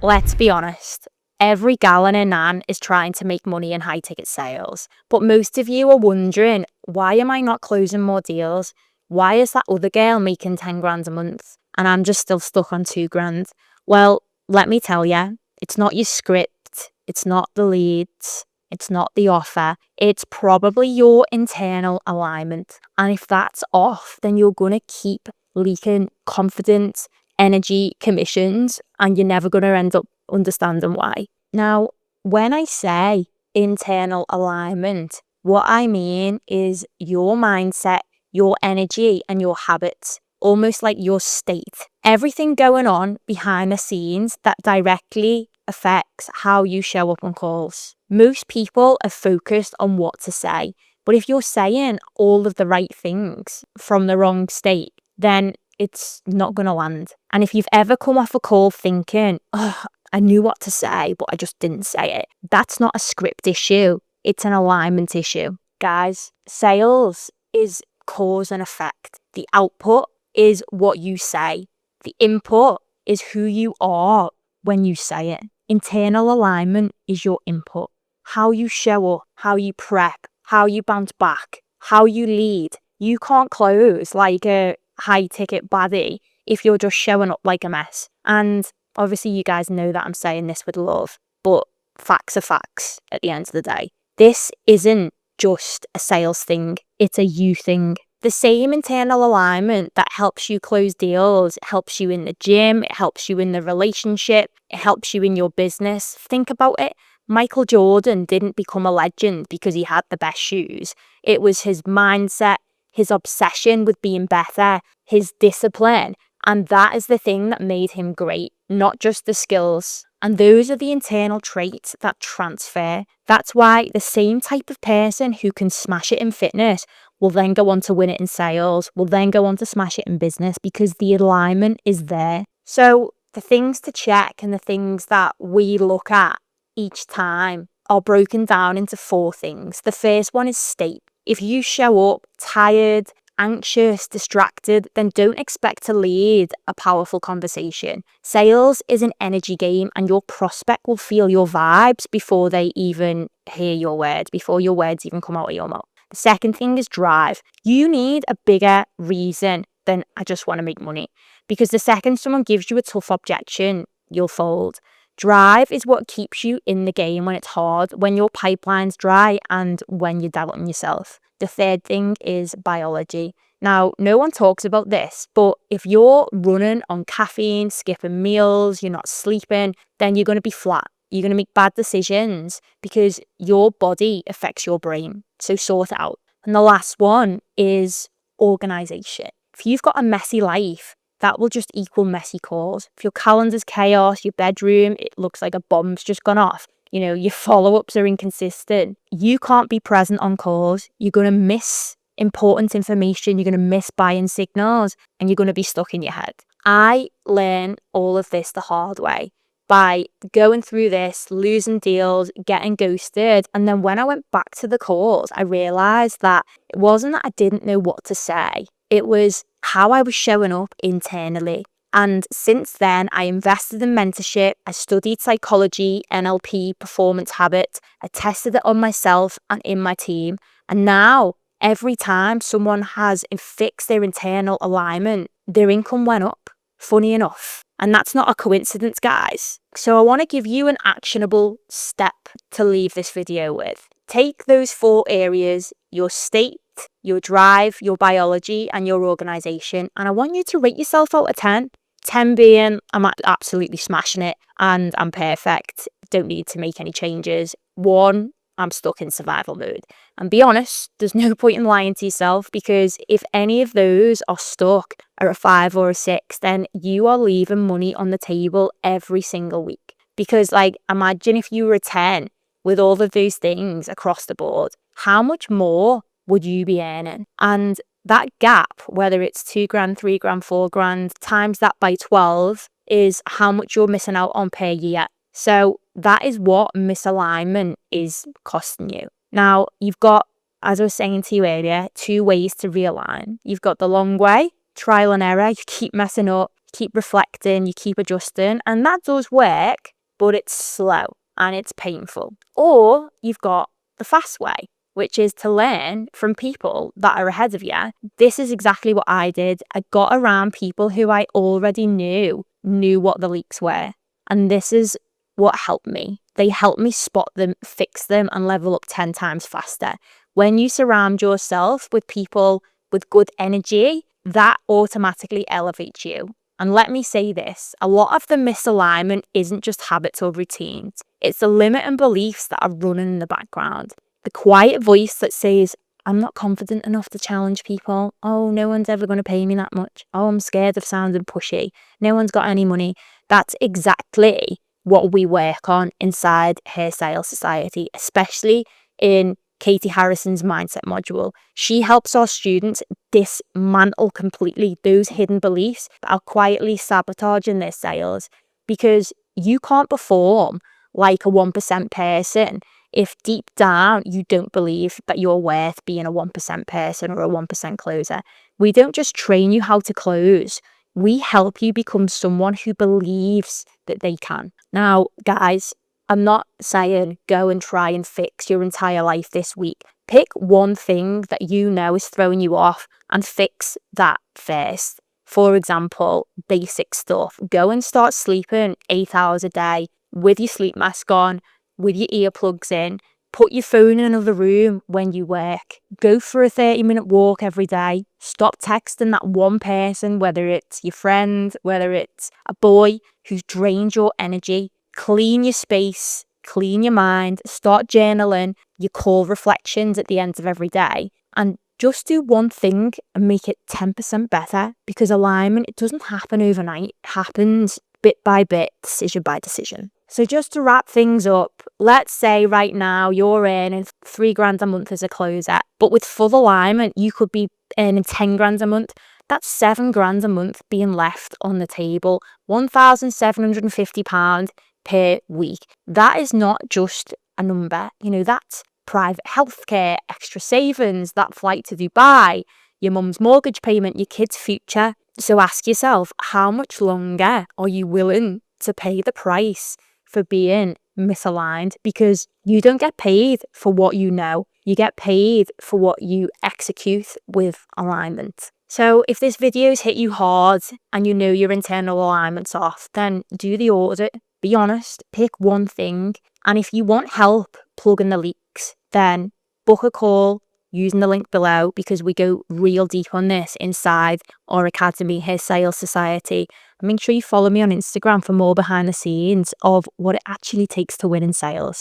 Let's be honest. Every gal and her nan is trying to make money in high ticket sales. But most of you are wondering, why am I not closing more deals? Why is that other girl making 10 grand a month and I'm just still stuck on 2 grand? Well, let me tell you, it's not your script. It's not the leads. It's not the offer. It's probably your internal alignment. And if that's off, then you're going to keep leaking confidence, energy, commissions, and you're never going to end up understanding why. Now, when I say internal alignment, what I mean is your mindset, your energy, and your habits, almost like your state. Everything going on behind the scenes that directly affects how you show up on calls. Most people are focused on what to say, but if you're saying all of the right things from the wrong state, then it's not going to land. And if you've ever come off a call thinking, oh, I knew what to say, but I just didn't say it, that's not a script issue. It's an alignment issue. Guys, sales is cause and effect. The output is what you say. The input is who you are when you say it. Internal alignment is your input. How you show up, how you prep, how you bounce back, how you lead. You can't close like a high ticket baddie if you're just showing up like a mess. And obviously you guys know that I'm saying this with love, but facts are facts at the end of the day. This isn't just a sales thing, it's a you thing. The same internal alignment that helps you close deals, it helps you in the gym, it helps you in the relationship, it helps you in your business. Think about it. Michael Jordan didn't become a legend because he had the best shoes. It was his mindset, his obsession with being better, his discipline. And that is the thing that made him great, not just the skills. And those are the internal traits that transfer. That's why the same type of person who can smash it in fitness will then go on to win it in sales, will then go on to smash it in business because the alignment is there. So the things to check and the things that we look at each time are broken down into 4 things. The first one is state. If you show up tired, anxious, distracted, then don't expect to lead a powerful conversation. Sales is an energy game and your prospect will feel your vibes before they even hear your words, before your words even come out of your mouth. The second thing is drive. You need a bigger reason than I just want to make money, because the second someone gives you a tough objection, you'll fold. Drive is what keeps you in the game when it's hard, when your pipeline's dry, and when you're doubting yourself. The third thing is biology. Now, no one talks about this, but if you're running on caffeine, skipping meals, you're not sleeping, then you're going to be flat. You're going to make bad decisions because your body affects your brain. So sort it out. And the last one is organization. If you've got a messy life, that will just equal messy calls. If your calendar's chaos, your bedroom, it looks like a bomb's just gone off. You know, your follow-ups are inconsistent. You can't be present on calls. You're going to miss important information. You're going to miss buying signals and you're going to be stuck in your head. I learned all of this the hard way by going through this, losing deals, getting ghosted. And then when I went back to the calls, I realized that it wasn't that I didn't know what to say. It was how I was showing up internally. And since then, I invested in mentorship, I studied psychology, NLP, performance habits, I tested it on myself and in my team. And now, every time someone has fixed their internal alignment, their income went up, funny enough. And that's not a coincidence, guys. So I want to give you an actionable step to leave this video with. Take those 4 areas, your state, your drive, your biology, and your organization. And I want you to rate yourself out of 10. 10 being, I'm absolutely smashing it and I'm perfect. Don't need to make any changes. 1, I'm stuck in survival mode. And be honest, there's no point in lying to yourself, because if any of those are stuck or a 5 or a 6, then you are leaving money on the table every single week. Because like, imagine if you were a 10 with all of those things across the board, how much more would you be earning? And that gap, whether it's 2 grand, 3 grand, 4 grand, times that by 12 is how much you're missing out on per year. So that is what misalignment is costing you. Now, you've got, as I was saying to you earlier, 2 ways to realign. You've got the long way, trial and error. You keep messing up, keep reflecting, you keep adjusting, and that does work. but it's slow and it's painful. Or you've got the fast way, which is to learn from people that are ahead of you. This is exactly what I did. I got around people who I already knew what the leaks were. And this is what helped me. They helped me spot them, fix them, and level up 10 times faster. When you surround yourself with people with good energy, that automatically elevates you. And let me say this, a lot of the misalignment isn't just habits or routines. It's the limit and beliefs that are running in the background. The quiet voice that says, I'm not confident enough to challenge people. Oh, no one's ever going to pay me that much. Oh, I'm scared of sounding pushy. No one's got any money. That's exactly what we work on inside Hair Sales Society, especially in Katie Harrison's mindset module. She helps our students dismantle completely those hidden beliefs that are quietly sabotaging their sales, because you can't perform like a 1% person if deep down you don't believe that you're worth being a 1% person or a 1% closer. We don't just train you how to close. We help you become someone who believes that they can. Now, guys, I'm not saying go and try and fix your entire life this week. Pick one thing that you know is throwing you off and fix that first. For example, basic stuff. Go and start sleeping 8 hours a day with your sleep mask on, with your earplugs in. Put your phone in another room when you work. Go for a 30-minute walk every day. Stop texting that one person, whether it's your friend, whether it's a boy who's drained your energy. Clean your space, clean your mind, start journaling your core reflections at the end of every day, and just do one thing and make it 10% better, because alignment, it doesn't happen overnight. It happens bit by bit, decision by decision. So just to wrap things up, let's say right now you're earning $3,000 a month as a closer, but with full alignment, you could be earning $10,000 a month. That's $7,000 a month being left on the table, £1,750 per week. That is not just a number. That's private healthcare, extra savings, that flight to Dubai, your mum's mortgage payment, your kids' future. So ask yourself, how much longer are you willing to pay the price for being misaligned? Because you don't get paid for what you know. You get paid for what you execute with alignment. So if this video's hit you hard and you know your internal alignment's off, then do the audit. Be honest, pick one thing. And if you want help plugging the leaks, then book a call using the link below, because we go real deep on this inside our academy, Hair Sales Society. And make sure you follow me on Instagram for more behind the scenes of what it actually takes to win in sales.